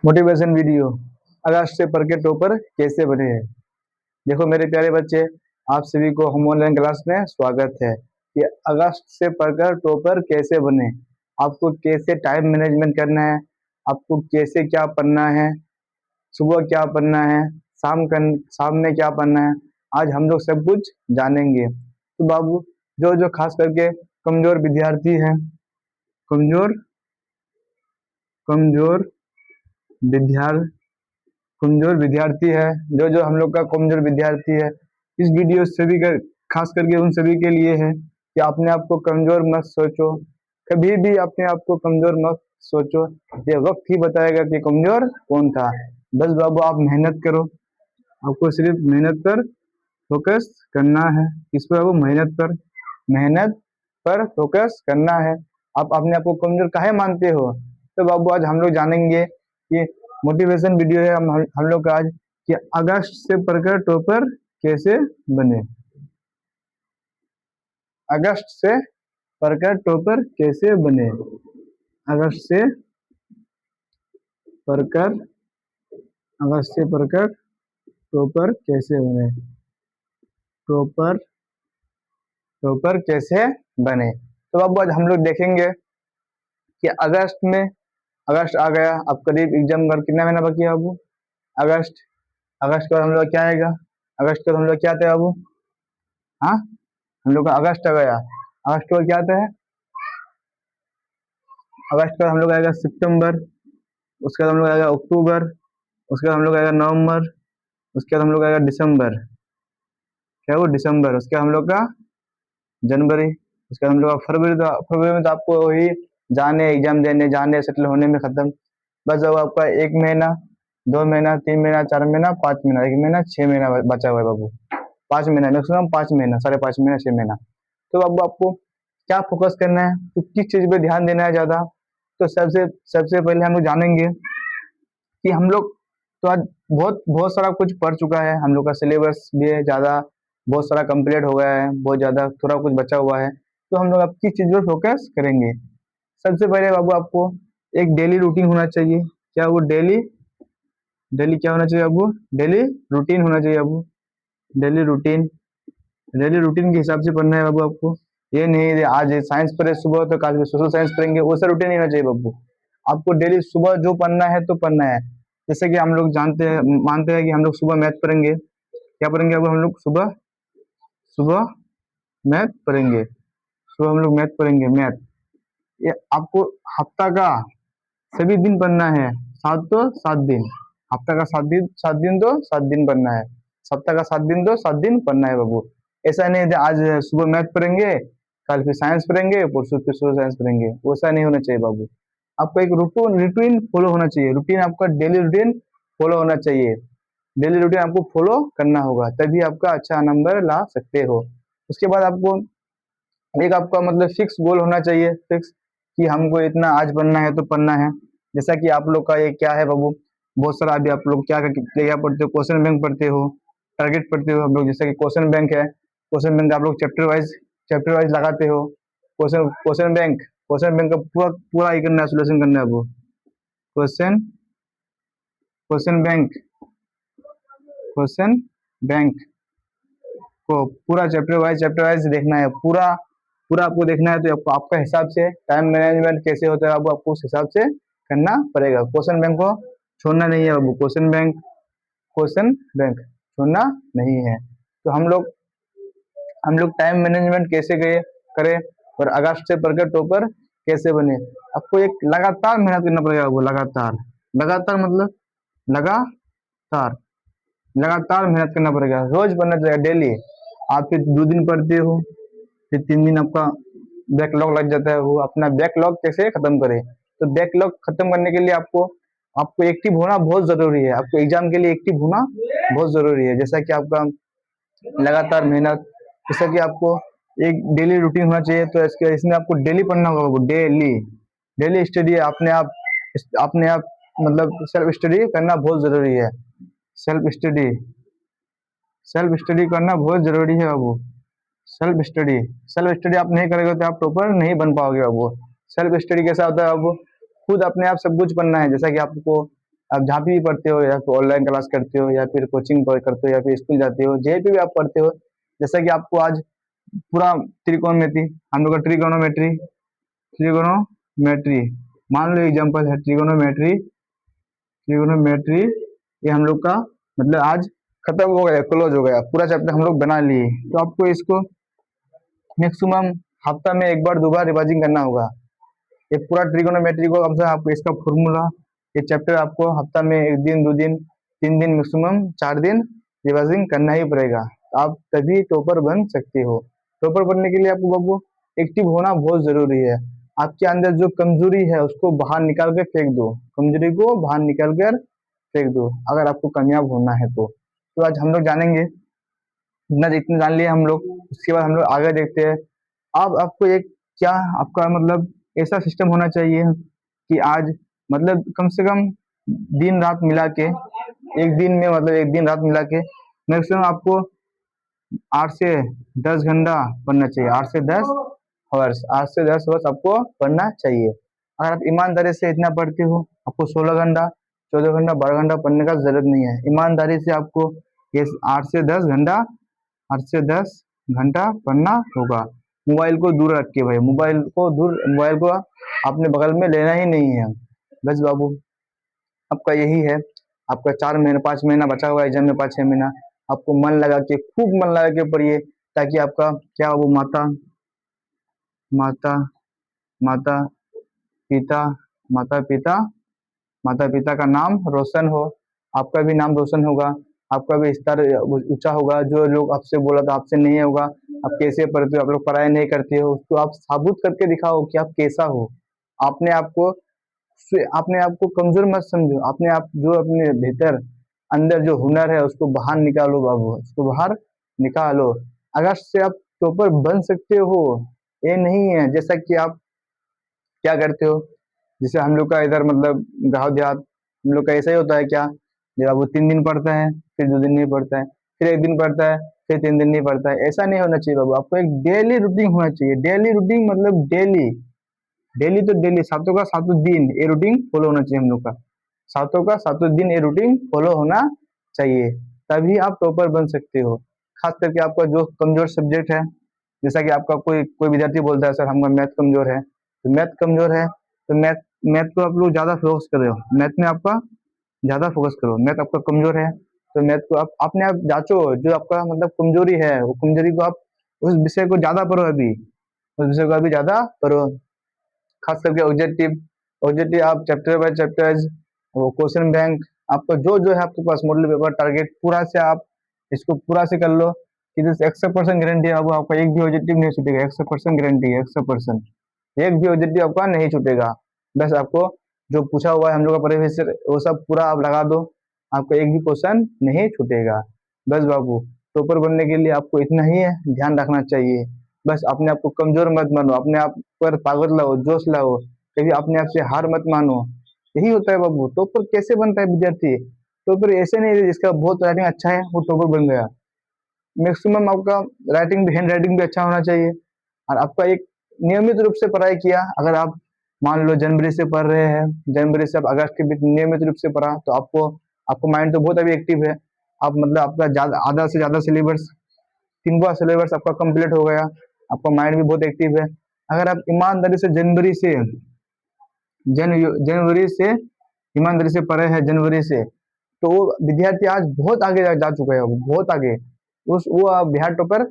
Motivation video. अगस्त से पढ़ के टॉपर कैसे बने हैं। देखो मेरे प्यारे बच्चे, आप सभी को हम ऑनलाइन क्लास में स्वागत है कि अगस्त से पढ़कर टॉपर कैसे बने। आपको कैसे टाइम मैनेजमेंट करना है, आपको कैसे क्या पढ़ना है, सुबह क्या पढ़ना है, शाम में क्या पढ़ना है, आज हम लोग सब कुछ जानेंगे। तो बाबू, जो जो खास करके कमजोर विद्यार्थी हैं, कमजोर कमजोर विद्यार्थी कमजोर विद्यार्थी है, जो जो हम लोग का कमजोर विद्यार्थी है, इस वीडियो सभी का खास करके उन सभी के लिए है कि अपने आप को कमजोर मत सोचो। कभी भी अपने आप को कमजोर मत सोचो। ये वक्त ही बताएगा कि कमजोर कौन था। बस बाबू आप मेहनत करो, आपको सिर्फ मेहनत पर फोकस करना है। किस पर बाबू? मेहनत पर फोकस करना है। आप अपने आप को कमजोर काहे मानते हो? तो बाबू आज हम लोग जानेंगे कि मोटिवेशन वीडियो है हम लोग का आज कि अगस्त से पढ़कर टॉपर कैसे बने। अगस्त से पढ़कर टॉपर कैसे बने। अगस्त से पढ़कर अगस्त से पढ़कर टॉपर कैसे बने। टॉपर टॉपर कैसे बने। तो बाबू आज हम लोग देखेंगे कि अगस्त आ गया। अब करीब एग्जाम कर कितना महीना बाकी है बाबू? अगस्त अगस्त का हम लोग क्या आएगा? अगस्त का हम लोग क्या आते हैं बाबू? हाँ, हम लोग का अगस्त आ गया। अगस्त को क्या आता है? अगस्त का हम लोग आएगा सितंबर, उसके बाद हम लोग आएगा अक्टूबर, उसके बाद हम लोग आएगा नवंबर, उसके बाद हम लोग आएगा दिसंबर। क्या वो? दिसंबर। उसके बाद हम लोग का जनवरी, उसके बाद हम लोग का फरवरी। तो फरवरी में तो आपको वही जाने एग्जाम देने, जाने सेटल होने में खत्म। बस अब आपका 1 महीना, 2 महीना, 3 महीना, 4 महीना, 5 महीना, 1 महीना, 6 महीना बचा हुआ है बाबू। 5 महीना, मैक्सिमम 5 महीना, 5.5 महीना, 6 महीना। तो अब आपको क्या फोकस करना है, तो किस चीज पे ध्यान देना है ज्यादा। तो सबसे सबसे पहले हम लोग जानेंगे कि हम लोग तो आज बहुत बहुत सारा कुछ पढ़ चुका है। हम लोग का सिलेबस भी है ज्यादा, बहुत सारा कंप्लीट हो गया है, बहुत ज्यादा थोड़ा कुछ बचा हुआ है। तो हम लोग अब किस चीज पर फोकस करेंगे। सबसे पहले बाबू आपको एक डेली रूटीन होना चाहिए। क्या वो डेली डेली क्या होना चाहिए बाबू? डेली रूटीन होना चाहिए बाबू। डेली रूटीन डेली रूटीन के हिसाब से पढ़ना है बाबू आपको। ये नहीं आज साइंस पढ़े सुबह तो कल सोशल साइंस पढ़ेंगे, वो सब रूटीन नहीं होना चाहिए बाबू। आपको डेली सुबह जो पढ़ना है तो पढ़ना है। जैसे कि हम लोग जानते हैं, मानते हैं कि हम लोग सुबह मैथ पढ़ेंगे। क्या पढ़ेंगे अब? हम लोग सुबह सुबह मैथ पढ़ेंगे। सुबह हम लोग मैथ पढ़ेंगे, मैथ। ये आपको हफ्ता का सभी दिन पढ़ना है। 7 तो 7 दिन, हफ्ता का 7 दिन, 7 दिन तो 7 दिन पढ़ना है। सप्ताह का 7 दिन तो 7 दिन पढ़ना है बाबू। ऐसा नहीं है आज सुबह मैथ पढ़ेंगे, कल फिर साइंस पढ़ेंगे, परसों फिर सोशल साइंस पढ़ेंगे। वैसा नहीं होना चाहिए बाबू। आपको एक रूटीन फॉलो होना चाहिए। रूटीन आपका डेली रूटीन फॉलो होना चाहिए। डेली रूटीन आपको फॉलो करना होगा, तभी आपका अच्छा नंबर ला सकते हो। उसके बाद आपको एक आपका मतलब फिक्स गोल होना चाहिए, फिक्स कि हमको इतना आज पढ़ना है तो पढ़ना है। जैसा कि आप लोग का ये क्या है बाबू, बहुत सारा अभी आप लोग क्या पढ़ते हो? क्वेश्चन बैंक पढ़ते हो, टारगेट पढ़ते हो हम लोग। जैसे कि क्वेश्चन बैंक है, क्वेश्चन बैंक आप लोग चैप्टर वाइज लगाते हो। क्वेश्चन बैंक का पूरा पूरा ही करना है, सोल्यूशन करना है वो। Question question bank question bank को पूरा चैप्टर वाइज देखना है। पूरा पूरा आपको देखना है। तो आपको आपका हिसाब से टाइम मैनेजमेंट कैसे होता है बाबू, आपको उस हिसाब से करना पड़ेगा। क्वेश्चन बैंक को छोड़ना नहीं है बाबू। क्वेश्चन बैंक छोड़ना नहीं है। तो हम लोग टाइम मैनेजमेंट कैसे करें और अगस्त से पढ़कर टॉपर कैसे बने। आपको एक लगातार मेहनत करना पड़ेगा वो। लगातार लगातार मतलब लगातार लगातार मेहनत करना पड़ेगा। रोज पढ़ना चाहिए, डेली। आप फिर 2 दिन पढ़ते हो, फिर 3 दिन आपका बैकलॉग लग जाता है। वो अपना बैकलॉग कैसे खत्म करें। तो बैकलॉग खत्म करने के लिए आपको आपको एक्टिव होना बहुत जरूरी है। आपको एग्जाम के लिए एक्टिव होना बहुत जरूरी है। जैसा कि आपका लगातार मेहनत, जैसा कि आपको एक डेली रूटीन होना चाहिए। तो इसमें आपको डेली पढ़ना होगा। डेली डेली स्टडी अपने आप मतलब सेल्फ स्टडी करना बहुत जरूरी है। सेल्फ स्टडी सेल्फ स्टडी करना बहुत जरूरी है बाबू। सेल्फ स्टडी सेल्फ स्टडी आप नहीं करेंगे तो आप टॉपर नहीं बन पाओगे बाबू। सेल्फ स्टडी कैसा होता है बाबू? खुद अपने आप सब कुछ पढ़ना है। जैसा कि आपको आप जहाँ पे भी पढ़ते हो, या फिर ऑनलाइन क्लास करते हो, या फिर कोचिंग करते हो, या फिर स्कूल जाते हो, जहाँ पे भी आप पढ़ते हो, जैसा कि आपको आज पूरा त्रिकोणमिति, हम लोग का ट्रिकोनोमेट्री, ट्रिकोनोमेट्री मान लो एग्जांपल है ट्रिकोनोमेट्री, ट्रिकोनोमेट्री ये हम लोग का मतलब आज खत्म हो गया, क्लोज हो गया, पूरा चैप्टर हम लोग बना लिए। तो आपको इसको मैक्सिमम हफ्ता में एक बार 2 बार रिवाइजिंग करना होगा। ये पूरा ट्रिकोनोमेट्री को कम से कम आपको इसका फॉर्मूला, ये चैप्टर आपको हफ्ता में 1 दिन 2 दिन 3 दिन मैक्सिमम 4 दिन रिवाइजिंग करना ही पड़ेगा। आप तभी टॉपर बन सकते हो। टॉपर बनने के लिए आपको बाबू एक्टिव होना बहुत जरूरी है। आपके अंदर जो कमजोरी है उसको बाहर निकाल कर फेंक दो, कमजोरी को बाहर निकाल कर फेंक दो, अगर आपको कामयाब होना है तो आज हम लोग जानेंगे, इतना जान लिए हम लोग, उसके बाद हम लोग आगे देखते हैं। अब आपको एक क्या आपका मतलब ऐसा सिस्टम होना चाहिए कि आज मतलब कम से कम दिन रात मिला के, एक दिन में मतलब एक दिन रात मिला के मैक्सिमम आपको 8 से 10 घंटा पढ़ना चाहिए। 8 से 10 आवर्स, 8 से 10 आवर्स आपको पढ़ना चाहिए। अगर आप ईमानदारी से इतना पढ़ते हो, आपको 16 घंटा 14 घंटा 12 घंटा पढ़ने का जरूरत नहीं है। ईमानदारी से आपको ये 8 से 10 घंटा 8 से 10 घंटा पढ़ना होगा। मोबाइल को दूर रख के भाई, मोबाइल को अपने बगल में लेना ही नहीं है। बस बाबू आपका यही है। आपका 4 महीना 5 महीना बचा हुआ है एग्जाम में, 5-6 महीना आपको मन लगा के, खूब मन लगा के पढ़िए, ताकि आपका क्या वो माता माता माता पिता माता पिता माता पिता का नाम रोशन हो, आपका भी नाम रोशन होगा, आपका भी स्तर ऊंचा होगा। जो लोग आपसे बोला था आपसे नहीं होगा, आप कैसे पढ़ते हो, आप लोग पढ़ाई नहीं करते हो, उसको आप साबुत करके दिखाओ कि आप कैसा हो। आपने आपको अपने आप को कमजोर मत समझो, अपने आप जो अपने भीतर अंदर जो हुनर है उसको बाहर निकालो बाबू, उसको बाहर निकालो। अगर से आप टॉपर बन सकते हो, ये नहीं है जैसा कि आप क्या करते हो। जैसे हम लोग का इधर मतलब गाँव देहात, हम लोग का ऐसा ही होता है क्या, जब वो 3 दिन पढ़ता है, फिर 2 दिन नहीं पढ़ता है, फिर 1 दिन पढ़ता है, फिर 3 दिन नहीं पढ़ता है। ऐसा नहीं होना चाहिए बाबू, आपको एक डेली रूटीन होना चाहिए। डेली रूटीन मतलब डेली, डेली तो डेली, सातों का सातों दिन ये रूटीन फॉलो होना चाहिए हम लोग का। सातों का सातों दिन ये रूटीन फॉलो होना चाहिए, तभी आप टॉपर बन सकते हो। खास करके आपका जो कमजोर सब्जेक्ट है, जैसा कि आपका कोई कोई विद्यार्थी बोलता है सर हमारा मैथ कमजोर है, तो मैथ कमजोर है तो मैथ मैथ को आप लोग ज्यादा फोकस कर रहे हो, मैथ में आपका ज्यादा फोकस करो। मैथ आपका कमजोर है तो मैथ को आप अपने आप जांचो, जो आपका मतलब कमजोरी है वो कमजोरी को आप उस विषय को ज्यादा पढ़ो, अभी उस विषय को अभी ज्यादा पढ़ो। खास करके ऑब्जेक्टिव, ऑब्जेक्टिव आप चैप्टर बाय चैप्टर्स, वो क्वेश्चन बैंक, आपका जो जो है आपके पास मॉडल पेपर टारगेट पूरा से आप इसको पूरा से कर लो कि 100% गारंटी है अब आपका एक भी ऑब्जेक्टिव नहीं छूटेगा। 100% गारंटी है, 100% एक भी ऑब्जेक्टिव आपका नहीं छूटेगा। बस आपको जो पूछा हुआ है हम लोग का प्रीवियस वो सब पूरा आप लगा दो, आपका एक भी क्वेश्चन नहीं छूटेगा। बस बाबू टॉपर बनने के लिए आपको इतना ही है ध्यान रखना चाहिए। बस अपने आप को कमजोर मत मानो, अपने आप पर ताकत लाओ, जोश लाओ, कभी अपने आप से हार मत मानो। यही होता है बाबू। टॉपर कैसे बनता है विद्यार्थी? टॉपर ऐसे नहीं है जिसका बहुत राइटिंग अच्छा है वो टॉपर बन गया। मैक्सिमम आपका राइटिंग भी, हैंड राइटिंग भी अच्छा होना चाहिए, और आपका एक नियमित रूप से पढ़ाई किया। अगर आप मान लो जनवरी से पढ़ रहे हैं, जनवरी से आप अगस्त के बीच नियमित रूप से पढ़ा, तो आपको आपको माइंड तो बहुत अभी एक्टिव है। आप मतलब आपका आधा से ज्यादा सिलेबस, 3वां सिलेबस आपका कंप्लीट हो गया, आपका माइंड भी बहुत एक्टिव है। अगर आप ईमानदारी से जनवरी से ईमानदारी से पढ़े हैं, जनवरी से, तो वो विद्यार्थी आज बहुत आगे जा चुका है, बहुत आगे। उस वो बिहार टॉपर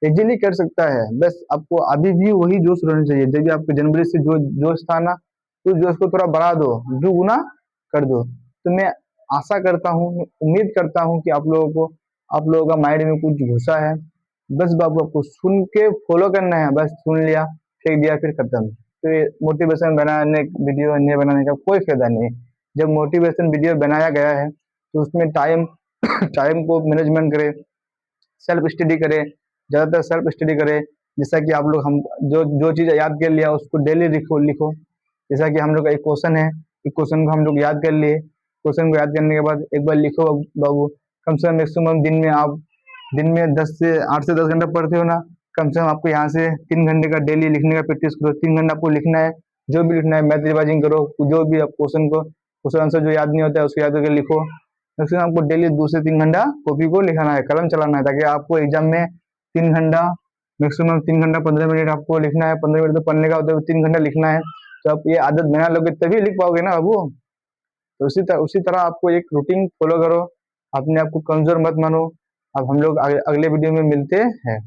इजीली कर सकता है। बस आपको अभी भी वही जोश रहना चाहिए। जब भी आपको जनवरी से जो जोश था ना, उस जोश को थोड़ा बढ़ा दो, 2 गुना कर दो। तो मैं आशा करता हूँ, उम्मीद करता हूँ कि आप लोगों का माइंड में कुछ घुसा है। बस बाबू आपको सुन के फॉलो करना है, बस सुन लिया फेंक दिया फिर खत्म। तो ये मोटिवेशन बनाने वीडियो नहीं बनाने का कोई फायदा नहीं। जब मोटिवेशन वीडियो बनाया गया है तो उसमें टाइम टाइम को मैनेजमेंट करे, सेल्फ स्टडी करे, ज्यादातर सेल्फ स्टडी करे। जैसा कि आप लोग हम जो जो चीज याद कर लिया उसको डेली लिखो। जैसा कि हम लोग का एक क्वेश्चन है, एक क्वेश्चन को हम लोग याद कर लिए, क्वेश्चन को याद करने के बाद एक बार लिखो बाबू। कम से कम मैक्सिमम दिन में आप दिन में 8 से 10 घंटा पढ़ते हो ना, कम से कम आपको यहाँ से 3 घंटे का डेली लिखने का प्रैक्टिस करो। 3 घंटा आपको लिखना है, जो भी लिखना है, मैथ रिवाइजिंग करो, जो भी आप क्वेश्चन को क्वेश्चन आंसर जो याद नहीं होता है उसको याद करके लिखो। मैक्सिमम आपको डेली 2 से 3 घंटा कॉपी को लिखाना है, कलम चलाना है, ताकि आपको एग्जाम में 3 घंटा मैक्सिमम 3 घंटा 15 मिनट आपको लिखना है। 15 मिनट तो पढ़ने का होता है, 3 घंटा लिखना है। तो आप ये आदत बना लोगे तभी लिख पाओगे ना बाबू। तो उसी तरह आपको एक रूटीन फॉलो करो, अपने आप को कमजोर मत मानो। अब हम लोग अगले वीडियो में मिलते हैं।